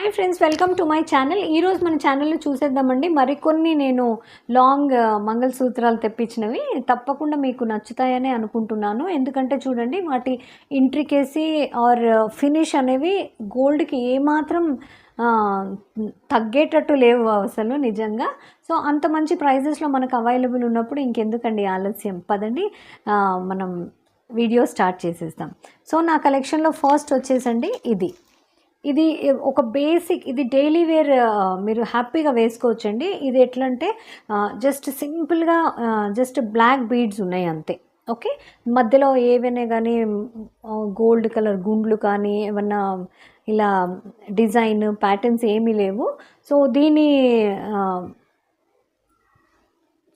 Hi friends, welcome to my channel. ఈరోజు మన ఛానల్లో చూసేద్దామండి మరికొన్ని నేను లాంగ్ మంగళసూత్రాలు తెప్పించినవి. తప్పకుండా మీకు నచ్చుతాయని అనుకుంటున్నాను. ఎందుకంటే చూడండి, వాటి ఇంట్రికేసీ ఆర్ ఫినిష్ అనేవి గోల్డ్కి ఏమాత్రం తగ్గేటట్టు లేవు అసలు నిజంగా. సో అంత మంచి ప్రైజెస్లో మనకు అవైలబుల్ ఉన్నప్పుడు ఇంకెందుకండి ఆలస్యం, పదండి మనం వీడియో స్టార్ట్ చేసేస్తాం. సో నా కలెక్షన్లో ఫస్ట్ వచ్చేసండి ఇది ఒక బేసిక్, ఇది డైలీ వేర్ మీరు హ్యాపీగా వేసుకోవచ్చండి. ఇది ఎట్లా అంటే జస్ట్ సింపుల్గా జస్ట్ బ్లాక్ బీడ్స్ ఉన్నాయి అంతే. ఓకే, మధ్యలో ఏవైనా కానీ గోల్డ్ కలర్ గుండ్లు కానీ ఏమన్నా ఇలా డిజైన్ ప్యాటర్న్స్ ఏమీ లేవు. సో దీని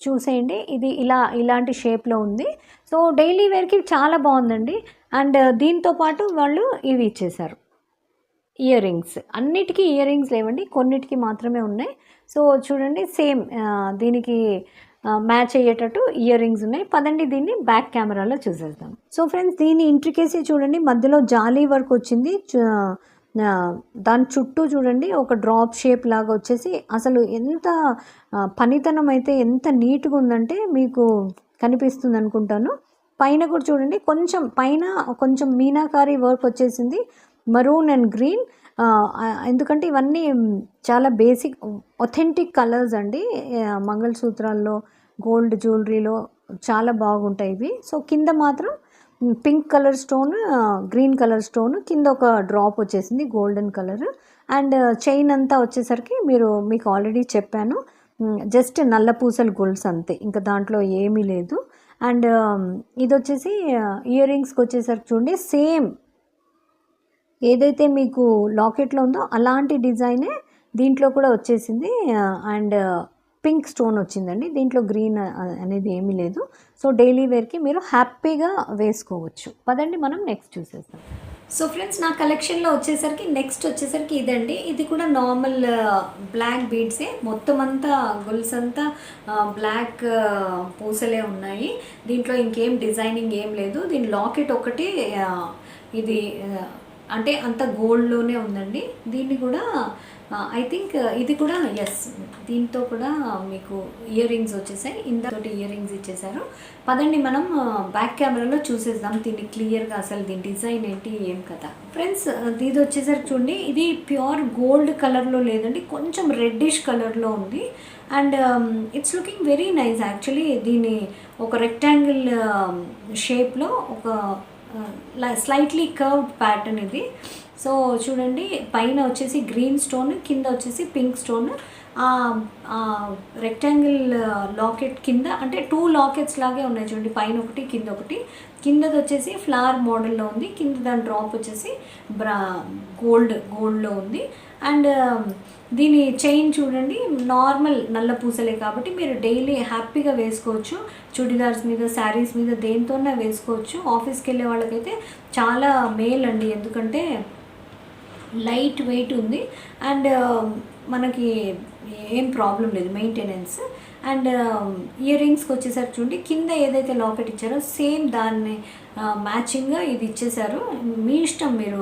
చూసేయండి, ఇది ఇలాంటి షేప్లో ఉంది. సో డైలీ వేర్కి చాలా బాగుందండి. అండ్ దీంతో పాటు వాళ్ళు ఇవి ఇచ్చేశారు, ఇయర్ రింగ్స్. అన్నిటికీ ఇయర్ రింగ్స్ లేవండి, కొన్నిటికి మాత్రమే ఉన్నాయి. సో చూడండి, సేమ్ దీనికి మ్యాచ్ అయ్యేటట్టు ఇయర్ రింగ్స్ ఉన్నాయి. పదండి దీన్ని బ్యాక్ కెమెరాలో చూసేద్దాం. సో ఫ్రెండ్స్, దీని ఇంట్రికేసీ చూడండి, మధ్యలో జాలీ వర్క్ వచ్చింది. దాని చుట్టూ చూడండి ఒక డ్రాప్ షేప్ లాగా వచ్చేసి, అసలు ఎంత పనితనం అయితే ఎంత నీట్గా ఉందంటే మీకు కనిపిస్తుంది అనుకుంటాను. పైన కూడా చూడండి, కొంచెం మీనాకారి వర్క్ వచ్చేసింది, మరూన్ అండ్ గ్రీన్. ఎందుకంటే ఇవన్నీ చాలా బేసిక్ ఒథెంటిక్ కలర్స్ అండి. మంగళసూత్రాల్లో గోల్డ్ జ్యువెలరీలో చాలా బాగుంటాయి ఇవి. సో కింద మాత్రం pink colour stone, green colour stone, కింద ఒక డ్రాప్ వచ్చేసింది గోల్డెన్ కలర్. అండ్ చైన్ అంతా వచ్చేసరికి మీకు ఆల్రెడీ చెప్పాను, జస్ట్ నల్ల పూసలు గోల్డ్స్ అంతే, ఇంకా దాంట్లో ఏమీ లేదు. అండ్ ఇది వచ్చేసి ఇయర్ రింగ్స్కి వచ్చేసరికి చూడండి, సేమ్ ఏదైతే మీకు లాకెట్లో ఉందో అలాంటి డిజైనే దీంట్లో కూడా వచ్చేసింది. అండ్ పింక్ స్టోన్ వచ్చిందండి, దీంట్లో గ్రీన్ అనేది ఏమీ లేదు. సో డైలీ వేర్కి మీరు హ్యాపీగా వేసుకోవచ్చు. పదండి మనం నెక్స్ట్ చూసేస్తాం. సో ఫ్రెండ్స్, నా కలెక్షన్లో నెక్స్ట్ వచ్చేసరికి ఇదండి. ఇది కూడా నార్మల్ బ్లాక్ బీడ్సే, మొత్తం అంతా గొలుసు అంతా బ్లాక్ పూసలే ఉన్నాయి. దీంట్లో ఇంకేం డిజైనింగ్ ఏం లేదు. దీని లాకెట్ ఒకటి ఇది అంటే అంత గోల్డ్లోనే ఉందండి. దీన్ని కూడా ఐ థింక్ ఇది కూడా దీంతో కూడా మీకు ఇయర్ రింగ్స్ వచ్చేసాయి. ఇంతటి ఇయర్ రింగ్స్ ఇచ్చేసారు. పదండి మనం బ్యాక్ కెమెరాలో చూసేద్దాం దీన్ని క్లియర్గా, అసలు దీని డిజైన్ ఏంటి ఏం కదా. ఫ్రెండ్స్, ఇది వచ్చేసరికి చూడండి, ఇది ప్యూర్ గోల్డ్ కలర్లో లేదండి, కొంచెం రెడ్డిష్ కలర్లో ఉంది. And it's looking very nice actually. దీన్ని ఒక రెక్టాంగిల్ షేప్లో ఒక స్లైట్లీ కర్వ్డ్ ప్యాటర్న్ ఇది. సో చూడండి, పైన వచ్చేసి గ్రీన్ స్టోన్, కింద వచ్చేసి పింక్ స్టోన్. రెక్టాంగిల్ లాకెట్ కింద అంటే 2 లాకెట్స్ లాగే ఉన్నాయి చూడండి, పైన ఒకటి కింద ఒకటి. కిందది వచ్చేసి ఫ్లవర్ మోడల్లో ఉంది, కింద దాని డ్రాప్ వచ్చేసి గోల్డ్లో ఉంది. అండ్ దీని చైన్ చూడండి, నార్మల్ నల్ల పూసలే కాబట్టి మీరు డైలీ హ్యాపీగా వేసుకోవచ్చు. చుడిదార్స్ మీద, శారీస్ మీద, దేనితోనే వేసుకోవచ్చు. ఆఫీస్కి వెళ్ళే వాళ్ళకైతే చాలా మేల్ అండి, ఎందుకంటే లైట్ వెయిట్ ఉంది. అండ్ మనకి ఏం ప్రాబ్లం లేదు మెయింటెనెన్స్. అండ్ ఇయర్ రింగ్స్కి వచ్చేసరికి చూడండి, కింద ఏదైతే లాకెట్ ఇచ్చారో సేమ్ దాన్ని మ్యాచింగ్గా ఇది ఇచ్చేసారు. మీ ఇష్టం, మీరు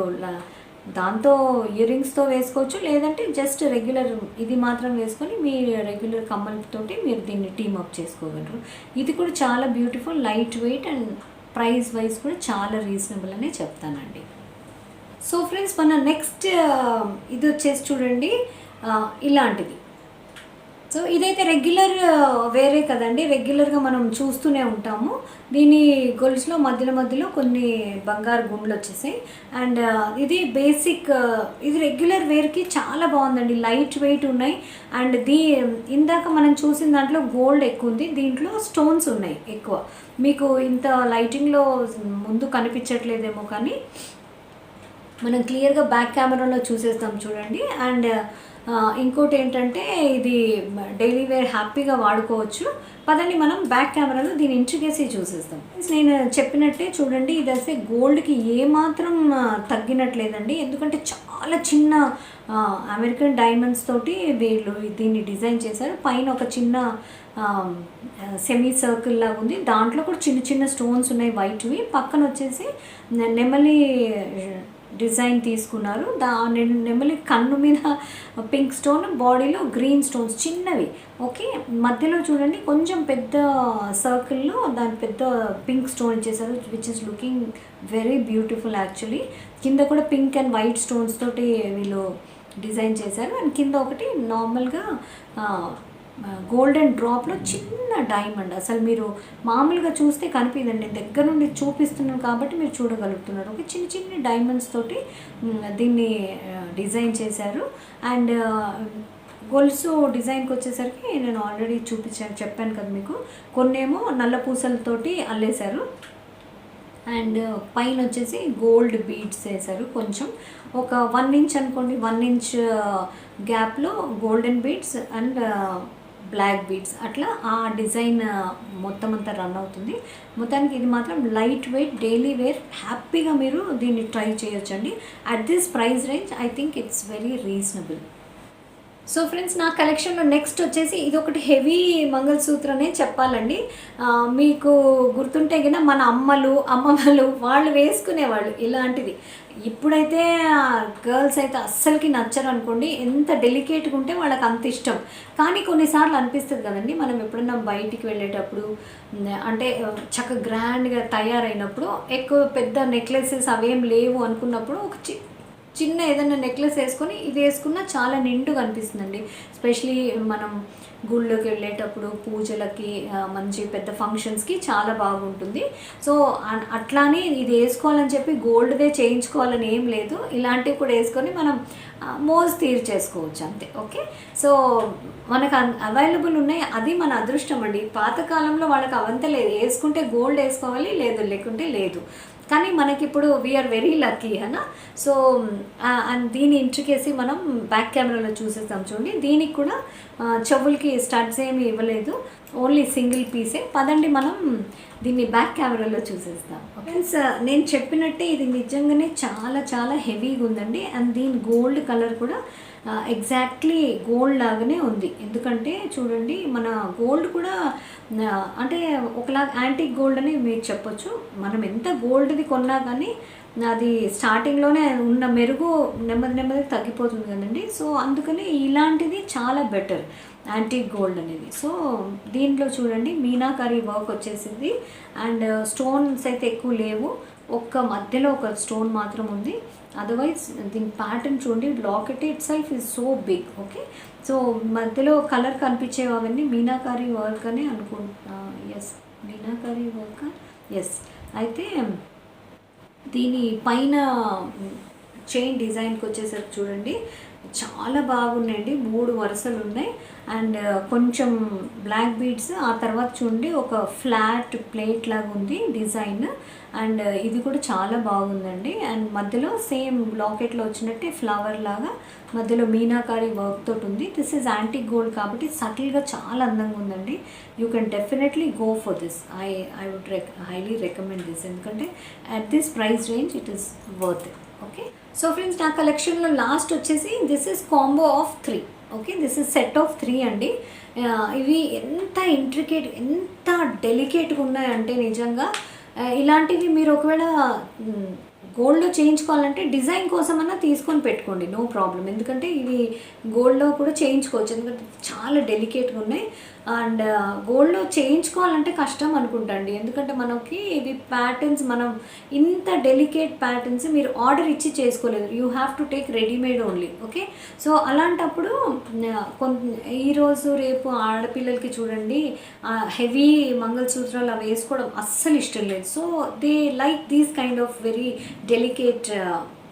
దాంతో ఇయర్ రింగ్స్తో వేసుకోవచ్చు, లేదంటే జస్ట్ రెగ్యులర్ ఇది మాత్రం వేసుకొని మీ రెగ్యులర్ కమ్మలతోటి మీరు దీన్ని టీమప్ చేసుకోగలరు. ఇది కూడా చాలా beautiful, light weight and price wise కూడా చాలా రీజనబుల్ అనే చెప్తానండి. సో ఫ్రెండ్స్, మన నెక్స్ట్ ఇది వచ్చేసి చూడండి, ఇలాంటిది. సో ఇదైతే రెగ్యులర్ వేరే కదండి, రెగ్యులర్గా మనం చూస్తూనే ఉంటాము. దీని గొలుసులో మధ్యలో కొన్ని బంగారు గుండ్లు వచ్చేసాయి. అండ్ ఇది బేసిక్, ఇది రెగ్యులర్ వేర్కి చాలా బాగుందండి, లైట్ వెయిట్ ఉన్నాయి. అండ్ ఇందాక మనం చూసిన దాంట్లో గోల్డ్ ఎక్కువ ఉంది, దీంట్లో స్టోన్స్ ఉన్నాయి ఎక్కువ. మీకు ఇంత లైటింగ్లో ముందు కనిపించట్లేదేమో, కానీ మనం క్లియర్గా బ్యాక్ కెమెరాలో చూసేస్తాం చూడండి. అండ్ ఇంకోటి ఏంటంటే, ఇది డైలీ వేర్ హ్యాపీగా వాడుకోవచ్చు. పదండి మనం బ్యాక్ కెమెరాలో దీని ఇంట్రికేసీ చూసేస్తాం. నేను చెప్పినట్టే చూడండి, ఇది అయితే గోల్డ్కి ఏమాత్రం తగ్గినట్లేదండి, ఎందుకంటే చాలా చిన్న అమెరికన్ డైమండ్స్ తోటి వీళ్ళు దీన్ని డిజైన్ చేశారు. పైన ఒక చిన్న సెమీ సర్కిల్ లాగా ఉంది, దాంట్లో కూడా చిన్న చిన్న స్టోన్స్ ఉన్నాయి వైట్వి. పక్కన వచ్చేసి నెమలి డిజైన్ తీసుకున్నారు. నెమలి కన్ను మీద పింక్ స్టోన్, బాడీలో గ్రీన్ స్టోన్స్ చిన్నవి. ఓకే, మధ్యలో చూడండి కొంచెం పెద్ద సర్కిల్లో దాని పెద్ద పింక్ స్టోన్ ఇచ్చేసారు, which is looking very beautiful actually. కింద కూడా పింక్ అండ్ వైట్ స్టోన్స్ తోటి వీళ్ళు డిజైన్ చేశారు. అండ్ కింద ఒకటి నార్మల్గా గోల్డెన్ డ్రాప్లో చిన్న డైమండ్. అసలు మీరు మామూలుగా చూస్తే కనిపించదండి, దగ్గర నుండి చూపిస్తున్నాను కాబట్టి మీరు చూడగలుగుతున్నారు. ఒక చిన్న చిన్న డైమండ్స్ తోటి దీన్ని డిజైన్ చేశారు. అండ్ గొలుసు డిజైన్కి వచ్చేసరికి నేను ఆల్రెడీ చెప్పాను కదా మీకు, కొన్నేమో నల్ల పూసలతోటి అల్లేశారు. అండ్ పైన వచ్చేసి గోల్డ్ బీడ్స్ వేశారు. కొంచెం ఒక 1 ఇంచ్ అనుకోండి, 1 ఇంచ్ గ్యాప్లో golden beads and black beads, అట్లా ఆ డిజైన్ మొత్తం అంతా రన్ అవుతుంది. మొత్తానికి ఇది మాత్రం లైట్ వెయిట్ డైలీ వేర్, హ్యాపీగా మీరు దీన్ని ట్రై చేయొచ్చండి. At this price range I think it's very reasonable. So friends, నా కలెక్షన్లో నెక్స్ట్ వచ్చేసి ఇది ఒకటి హెవీ మంగళసూత్రనే చెప్పాలండి. మీకు గుర్తుంటే కన్నా మన అమ్మమ్మలు వాళ్ళు వేసుకునేవాళ్ళు ఇలాంటిది. ఇప్పుడైతే గర్ల్స్ అయితే అస్సలకి నచ్చరు అనుకోండి, ఎంత డెలికేట్గా ఉంటే వాళ్ళకి అంత ఇష్టం. కానీ కొన్నిసార్లు అనిపిస్తుంది కదండి, మనం ఎప్పుడన్నా బయటికి వెళ్ళేటప్పుడు అంటే చక్కగా గ్రాండ్గా తయారైనప్పుడు, ఎక్కువ పెద్ద నెక్లెసెస్ అవేం లేవు అనుకున్నప్పుడు ఒక చిన్న ఏదైనా నెక్లెస్ వేసుకొని ఇది వేసుకున్నా చాలా నిండుగా అనిపిస్తుందండి. ఎస్పెషలీ మనం గుళ్ళోకి వెళ్ళేటప్పుడు, పూజలకి, మంచి పెద్ద ఫంక్షన్స్కి చాలా బాగుంటుంది. సో అట్లానే ఇది వేసుకోవాలని చెప్పి గోల్డ్దే చేయించుకోవాలని ఏం లేదు, ఇలాంటివి కూడా వేసుకొని మనం మోజ్ తీర్చేసుకోవచ్చు అంతే. ఓకే, సో మనకు అవైలబుల్ ఉన్నాయి, అది మన అదృష్టం అండి. పాతకాలంలో వాళ్ళకి అవంతా లేదు, వేసుకుంటే గోల్డ్ వేసుకోవాలి, లేదు లేకుంటే లేదు. కానీ మనకిప్పుడు వీఆర్ వెరీ లక్కీ అనా. సో దీని ఇంట్రికేసి మనం బ్యాక్ కెమెరాలో చూసేస్తాం చూడండి. దీనికి కూడా చెవులకి స్టడ్స్ ఏమి ఇవ్వలేదు, ఓన్లీ సింగిల్ పీసే. పదండి మనం దీన్ని బ్యాక్ కెమెరాలో చూసేస్తాం. ఫ్రెండ్స్, నేను చెప్పినట్టే ఇది నిజంగానే చాలా చాలా హెవీగా ఉందండి. అండ్ దీని గోల్డ్ కలర్ కూడా ఎగ్జాక్ట్లీ గోల్డ్ లాగానే ఉంది. ఎందుకంటే చూడండి, మన గోల్డ్ కూడా అంటే ఒకలాగా యాంటిక్ గోల్డ్ అని మీరు చెప్పొచ్చు. మనం ఎంత గోల్డ్ది కొన్నా కానీ అది స్టార్టింగ్లోనే ఉన్న మెరుగు నెమ్మది తగ్గిపోతుంది కదండి. సో అందుకని ఇలాంటిది చాలా బెటర్ యాంటిక్ గోల్డ్ అనేది. సో దీంట్లో చూడండి మీనాకారి వర్క్ వచ్చేసింది. అండ్ స్టోన్స్ అయితే ఎక్కువ లేవు, ఒక్క మధ్యలో ఒక స్టోన్ మాత్రం ఉంది. అదర్వైజ్ దీని ప్యాటర్న్ చూడండి, locket itself is so big. Okay, so మధ్యలో కలర్ కనిపించేవి అవన్నీ మీనాకారి వర్క్ అని అనుకుంటా. Yes, meenakari work, yes. అయితే దీని పైన చైన్ డిజైన్కి వచ్చేసరికి చూడండి చాలా బాగున్నాయండి. 3 వరుసలు ఉన్నాయి. అండ్ కొంచెం బ్లాక్ బీడ్స్, ఆ తర్వాత చూడండి ఒక ఫ్లాట్ ప్లేట్ లాగా ఉంది డిజైన్. అండ్ ఇది కూడా చాలా బాగుందండి. అండ్ మధ్యలో సేమ్ లాకెట్లో వచ్చినట్టే ఫ్లవర్ లాగా మధ్యలో మీనాకారి వర్క్ తోటి ఉంది. దిస్ ఈజ్ యాంటిక్ గోల్డ్ కాబట్టి సటిల్గా చాలా అందంగా ఉందండి. You can definitely go for this. I would highly recommend this, ఎందుకంటే at this price range it is worth it. Okay, so friends, నా కలెక్షన్లో లాస్ట్ వచ్చేసి this is combo of 3. Okay, this is set of 3 అండి. ఇవి ఎంత intricate, ఎంత డెలికేట్గా ఉన్నాయంటే నిజంగా ఇలాంటివి మీరు ఒకవేళ గోల్డ్లో చేయించుకోవాలంటే డిజైన్ కోసమన్నా తీసుకొని పెట్టుకోండి, నో ప్రాబ్లం. ఎందుకంటే ఇవి గోల్డ్లో కూడా చేయించుకోవచ్చు, ఎందుకంటే చాలా డెలికేట్గా ఉన్నాయి. అండ్ గోల్డ్లో చేయించుకోవాలంటే కష్టం అనుకుంటాండి, ఎందుకంటే మనకి ఇవి ప్యాటర్న్స్, మనం ఇంత డెలికేట్ ప్యాటర్న్స్ మీరు ఆర్డర్ ఇచ్చి చేసుకోలేదు, you have to take readymade only. Okay, so అలాంటప్పుడు ఈరోజు రేపు ఆడపిల్లలకి చూడండి హెవీ మంగళసూత్రాలు అవి వేసుకోవడం అస్సలు ఇష్టం లేదు. So they like these kind of very delicate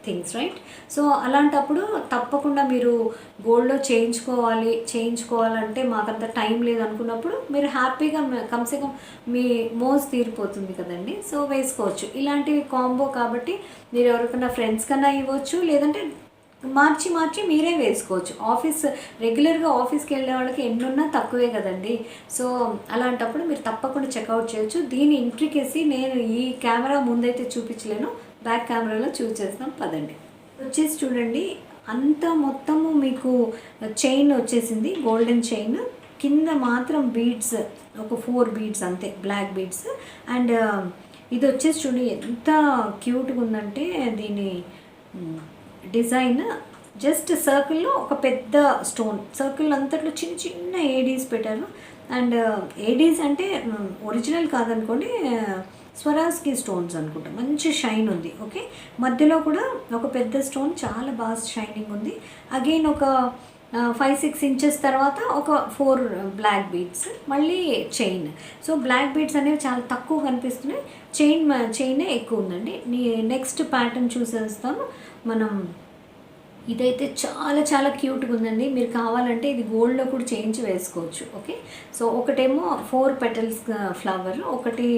things, right? So అలాంటప్పుడు తప్పకుండా మీరు గోల్డ్లో చేయించుకోవాలంటే మాకంత టైం లేదు అనుకున్నప్పుడు మీరు హ్యాపీగా కమ్సే కమ్ మీ మోజ్ తీరిపోతుంది కదండి. సో వేసుకోవచ్చు ఇలాంటివి కాంబో. కాబట్టి మీరు ఎవరికైనా ఫ్రెండ్స్ కన్నా ఇవ్వచ్చు, లేదంటే మార్చి మీరే వేసుకోవచ్చు. రెగ్యులర్గా ఆఫీస్కి వెళ్ళే వాళ్ళకి ఎన్నున్నా తక్కువే కదండి. సో అలాంటప్పుడు మీరు తప్పకుండా చెక్అవుట్ చేయొచ్చు. దీని ఇంట్రికేసి నేను ఈ కెమెరా ముందైతే చూపించలేను, బ్యాక్ కెమెరాలో చూసేస్తాం పదండి. వచ్చేసి చూడండి, అంతా మొత్తము మీకు చైన్ వచ్చేసింది, గోల్డెన్ చైన్. కింద మాత్రం బీడ్స్ ఒక 4 బీడ్స్ అంతే, బ్లాక్ బీడ్స్. అండ్ ఇది వచ్చేసి చూడండి ఎంత క్యూట్గా ఉందంటే దీని డిజైన్ జస్ట్ సర్కిల్లో ఒక పెద్ద స్టోన్, సర్కిల్ అంతట్లో చిన్న చిన్న ఏడీస్ పెట్టారు. అండ్ ఏడీస్ అంటే ఒరిజినల్ కాదనుకోండి, స్వరాజ్కి స్టోన్స్ అనుకుంటా. మంచి షైన్ ఉంది. ఓకే, మధ్యలో కూడా ఒక పెద్ద స్టోన్ చాలా బాగా షైనింగ్ ఉంది. అగైన్ ఒక 5-6 ఇంచెస్ తర్వాత ఒక 4 బ్లాక్ బీడ్స్, మళ్ళీ చైన్. సో బ్లాక్ బీడ్స్ అనేవి చాలా తక్కువ కనిపిస్తున్నాయి, చైనే ఎక్కువ ఉందండి. నెక్స్ట్ ప్యాటర్న్ చూసేస్తాము మనం. ఇదైతే చాలా చాలా క్యూట్గా ఉందండి. మీరు కావాలంటే ఇది గోల్డ్లో కూడా చేయించి వేసుకోవచ్చు. ఓకే, సో ఒకటేమో 4 పెటల్స్ ఫ్లవర్, ఒకటి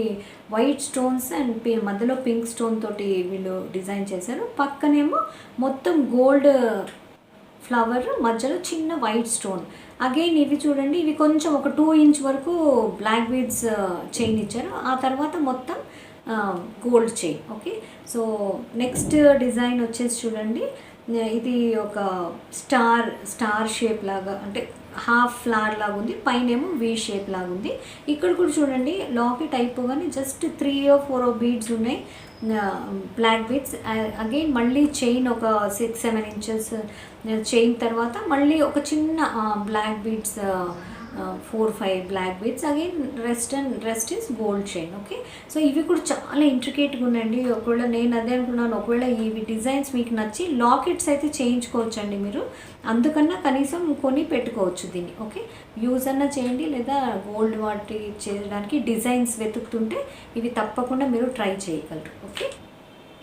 వైట్ స్టోన్స్ అండ్ మధ్యలో పింక్ స్టోన్ తోటి వీళ్ళు డిజైన్ చేశారు. పక్కనేమో మొత్తం గోల్డ్ ఫ్లవర్, మధ్యలో చిన్న వైట్ స్టోన్. అగైన్ ఇవి చూడండి, ఇవి కొంచెం ఒక 2 ఇంచ్ వరకు బ్లాక్ బీడ్స్ చైన్ ఇచ్చారు. ఆ తర్వాత మొత్తం gold chain. Okay, so next design వచ్చేసి చూడండి, ఇది ఒక స్టార్ షేప్ లాగా, అంటే హాఫ్ ఫ్లవర్ లాగా ఉంది, పైనేమో వీ షేప్ లాగా ఉంది. ఇక్కడ కూడా చూడండి లాకెట్ అయిపోగానే జస్ట్ 3-4 బీడ్స్ ఉన్నాయి, బ్లాక్ బీడ్స్. అగైన్ మళ్ళీ చైన్ ఒక 6-7 ఇంచెస్ చైన్ తర్వాత మళ్ళీ ఒక చిన్న black beads, 4-5 black beads. Again rest is gold chain. Okay, so ఇవి కూడా చాలా ఇంట్రికేట్గా ఉన్నాయండి. ఒకవేళ నేను అదే అనుకున్నాను, ఒకవేళ ఇవి డిజైన్స్ మీకు నచ్చి లాకెట్స్ అయితే చేయించుకోవచ్చండి మీరు, అందుకన్నా కనీసం కొని పెట్టుకోవచ్చు దీన్ని. ఓకే, యూజ్ అన్నా చేయండి, లేదా గోల్డ్ వాటి చేయడానికి డిజైన్స్ వెతుకుతుంటే ఇవి తప్పకుండా మీరు ట్రై చేయగలరు. ఓకే,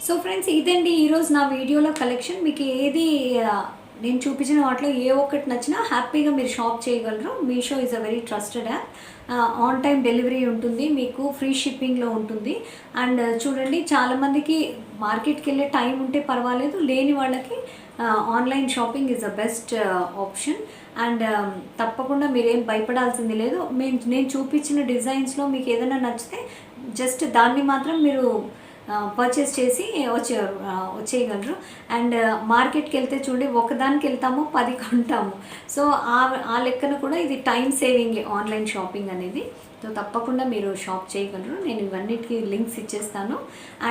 సో ఫ్రెండ్స్ ఇదండి ఈరోజు నా వీడియోలో కలెక్షన్. మీకు ఏది నేను చూపించిన వాటిలో ఏ ఒక్కటి నచ్చినా హ్యాపీగా మీరు షాప్ చేయగలరు. Meesho is a very trusted app. On time delivery ఉంటుంది, మీకు ఫ్రీ షిప్పింగ్లో ఉంటుంది. అండ్ చూడండి, చాలామందికి మార్కెట్కి వెళ్ళే టైం ఉంటే పర్వాలేదు, లేని వాళ్ళకి online shopping is the best option. And తప్పకుండా మీరేం భయపడాల్సింది లేదు. నేను చూపించిన డిజైన్స్లో మీకు ఏదైనా నచ్చితే జస్ట్ దాన్ని మాత్రం మీరు పర్చేస్ చేసి వచ్చేయగలరు. అండ్ మార్కెట్కి వెళ్తే చూడండి, ఒకదానికి వెళ్తాము 10 కొంటాము. సో ఆ లెక్కన కూడా ఇది టైం సేవింగ్ ఆన్లైన్ షాపింగ్ అనేది. సో తప్పకుండా మీరు షాప్ చేయగలరు. నేను ఇవన్నిటికీ లింక్స్ ఇచ్చేస్తాను.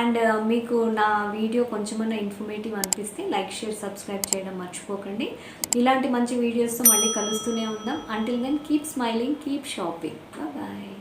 అండ్ మీకు నా వీడియో కొంచెమన్నా ఇన్ఫర్మేటివ్ అనిపిస్తే లైక్, షేర్, సబ్స్క్రైబ్ చేయడం మర్చిపోకండి. ఇలాంటి మంచి వీడియోస్తో మళ్ళీ కలుస్తూనే ఉందాం. Until then keep smiling, keep shopping. Bye.